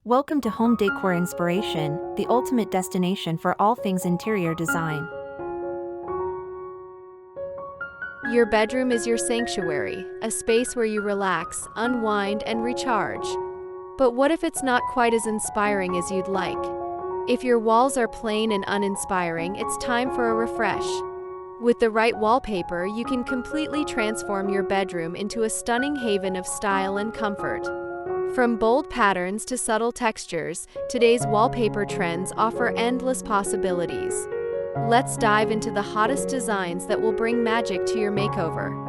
Welcome to Home Decor Inspiration, the ultimate destination for all things interior design. Your bedroom is your sanctuary, a space where you relax, unwind, and recharge. But what if it's not quite as inspiring as you'd like? If your walls are plain and uninspiring, it's time for a refresh. With the right wallpaper, you can completely transform your bedroom into a stunning haven of style and comfort. From bold patterns to subtle textures, today's wallpaper trends offer endless possibilities. Let's dive into the hottest designs that will bring magic to your makeover.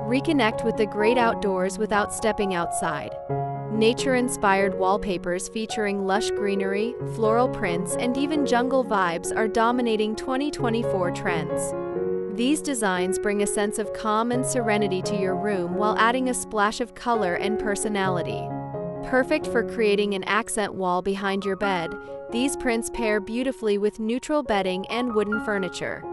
Reconnect with the great outdoors without stepping outside. Nature-inspired wallpapers featuring lush greenery, floral prints, and even jungle vibes are dominating 2024 trends. These designs bring a sense of calm and serenity to your room while adding a splash of color and personality. Perfect for creating an accent wall behind your bed, these prints pair beautifully with neutral bedding and wooden furniture.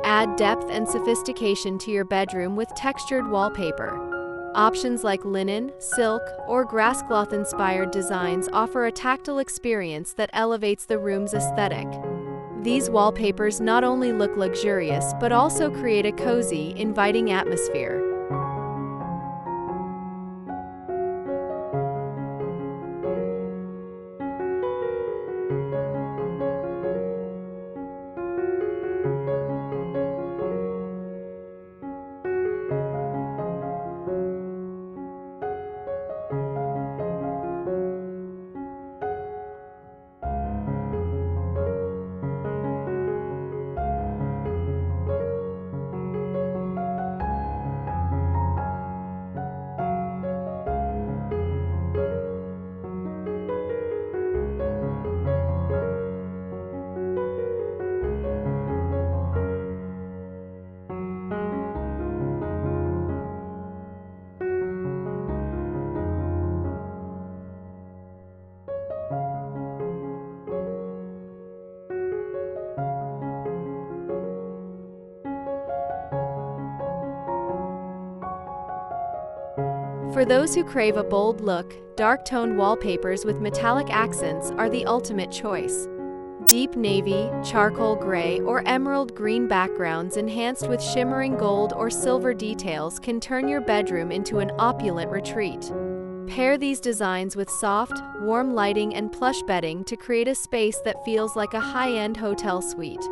Add depth and sophistication to your bedroom with textured wallpaper. Options like linen, silk, or grasscloth-inspired designs offer a tactile experience that elevates the room's aesthetic. These wallpapers not only look luxurious, but also create a cozy, inviting atmosphere. For those who crave a bold look, dark-toned wallpapers with metallic accents are the ultimate choice. Deep navy, charcoal gray, or emerald green backgrounds enhanced with shimmering gold or silver details can turn your bedroom into an opulent retreat. Pair these designs with soft, warm lighting and plush bedding to create a space that feels like a high-end hotel suite.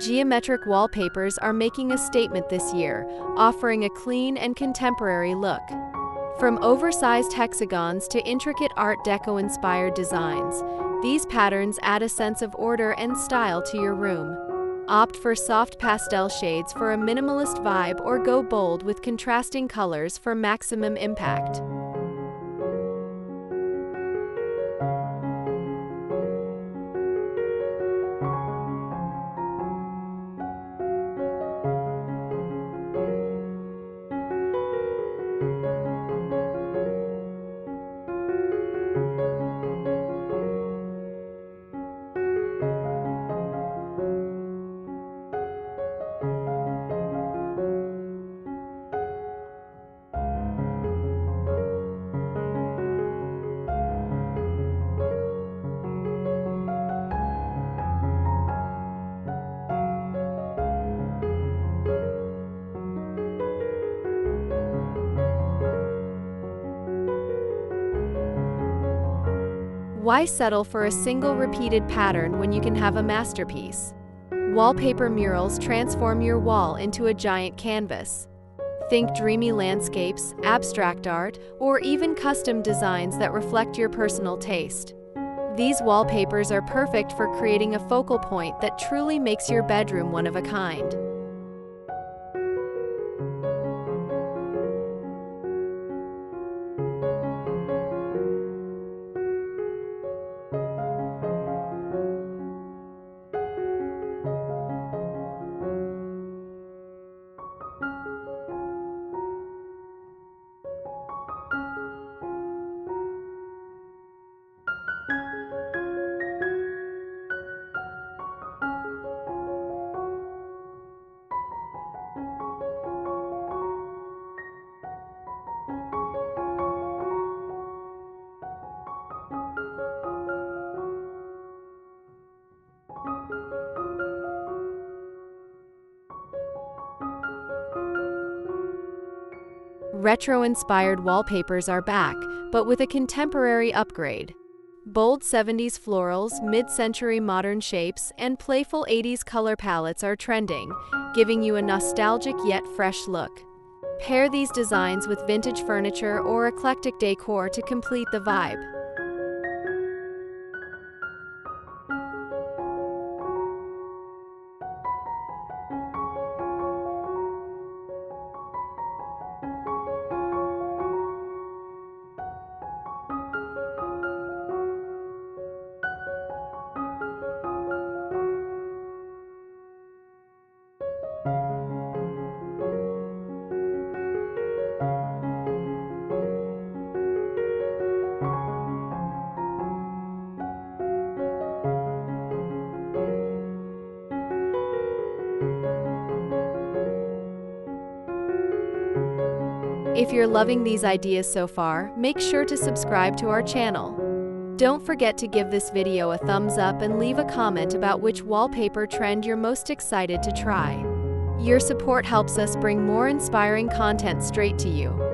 Geometric wallpapers are making a statement this year, offering a clean and contemporary look. From oversized hexagons to intricate Art Deco-inspired designs, these patterns add a sense of order and style to your room. Opt for soft pastel shades for a minimalist vibe or go bold with contrasting colors for maximum impact. Why settle for a single repeated pattern when you can have a masterpiece? Wallpaper murals transform your wall into a giant canvas. Think dreamy landscapes, abstract art, or even custom designs that reflect your personal taste. These wallpapers are perfect for creating a focal point that truly makes your bedroom one of a kind. Retro-inspired wallpapers are back, but with a contemporary upgrade. Bold 70s florals, mid-century modern shapes, and playful 80s color palettes are trending, giving you a nostalgic yet fresh look. Pair these designs with vintage furniture or eclectic decor to complete the vibe. If you're loving these ideas so far, make sure to subscribe to our channel. Don't forget to give this video a thumbs up and leave a comment about which wallpaper trend you're most excited to try. Your support helps us bring more inspiring content straight to you.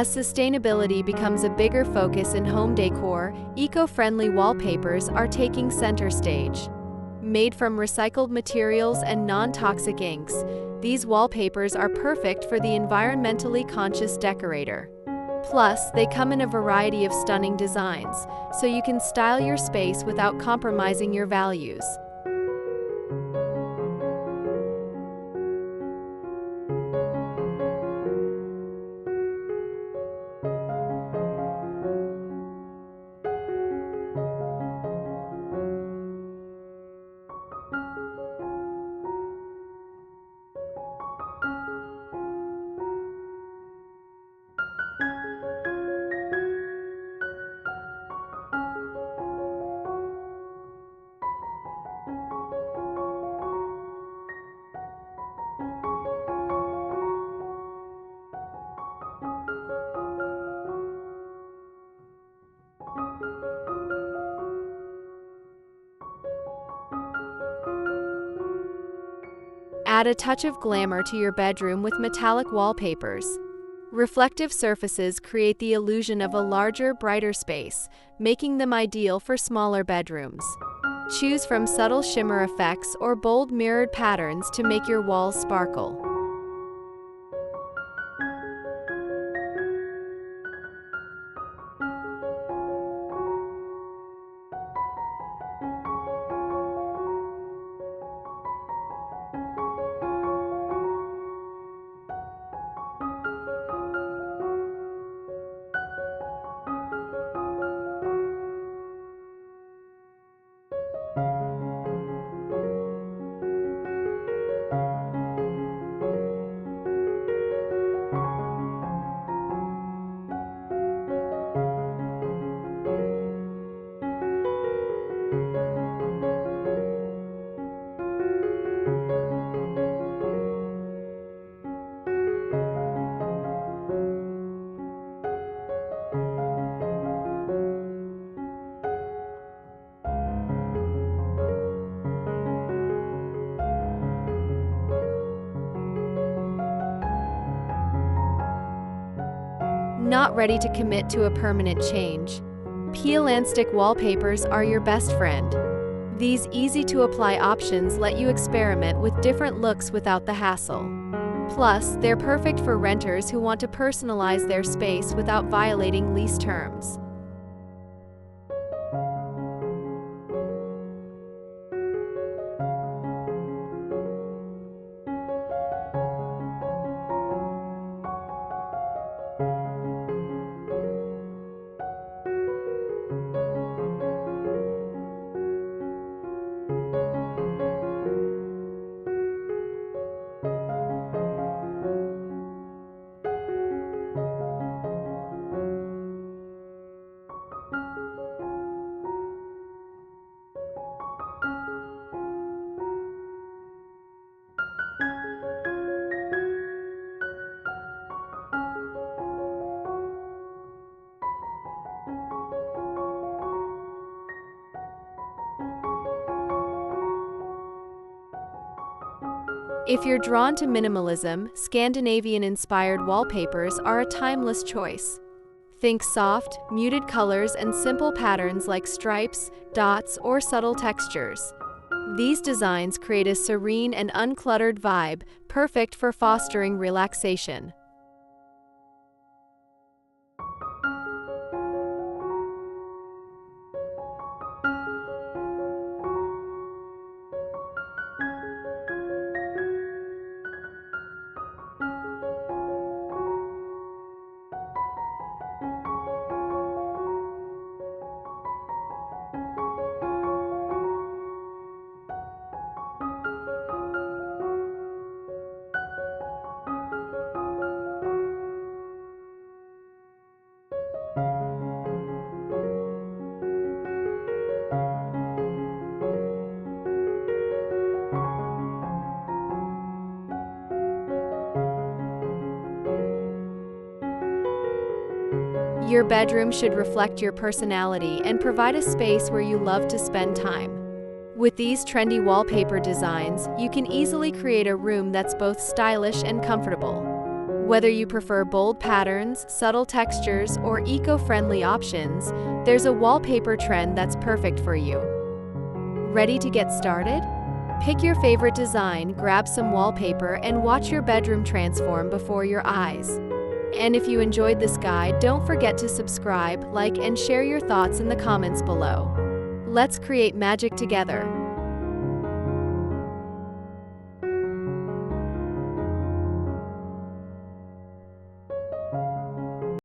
As sustainability becomes a bigger focus in home decor, eco-friendly wallpapers are taking center stage. Made from recycled materials and non-toxic inks, these wallpapers are perfect for the environmentally conscious decorator. Plus, they come in a variety of stunning designs, so you can style your space without compromising your values. Add a touch of glamour to your bedroom with metallic wallpapers. Reflective surfaces create the illusion of a larger, brighter space, making them ideal for smaller bedrooms. Choose from subtle shimmer effects or bold mirrored patterns to make your walls sparkle. Not ready to commit to a permanent change? Peel and stick wallpapers are your best friend. These easy-to-apply options let you experiment with different looks without the hassle. Plus, they're perfect for renters who want to personalize their space without violating lease terms. If you're drawn to minimalism, Scandinavian-inspired wallpapers are a timeless choice. Think soft, muted colors and simple patterns like stripes, dots, or subtle textures. These designs create a serene and uncluttered vibe, perfect for fostering relaxation. Your bedroom should reflect your personality and provide a space where you love to spend time. With these trendy wallpaper designs, you can easily create a room that's both stylish and comfortable. Whether you prefer bold patterns, subtle textures, or eco-friendly options, there's a wallpaper trend that's perfect for you. Ready to get started? Pick your favorite design, grab some wallpaper, and watch your bedroom transform before your eyes. And if you enjoyed this guide, don't forget to subscribe, like, and share your thoughts in the comments below. Let's create magic together.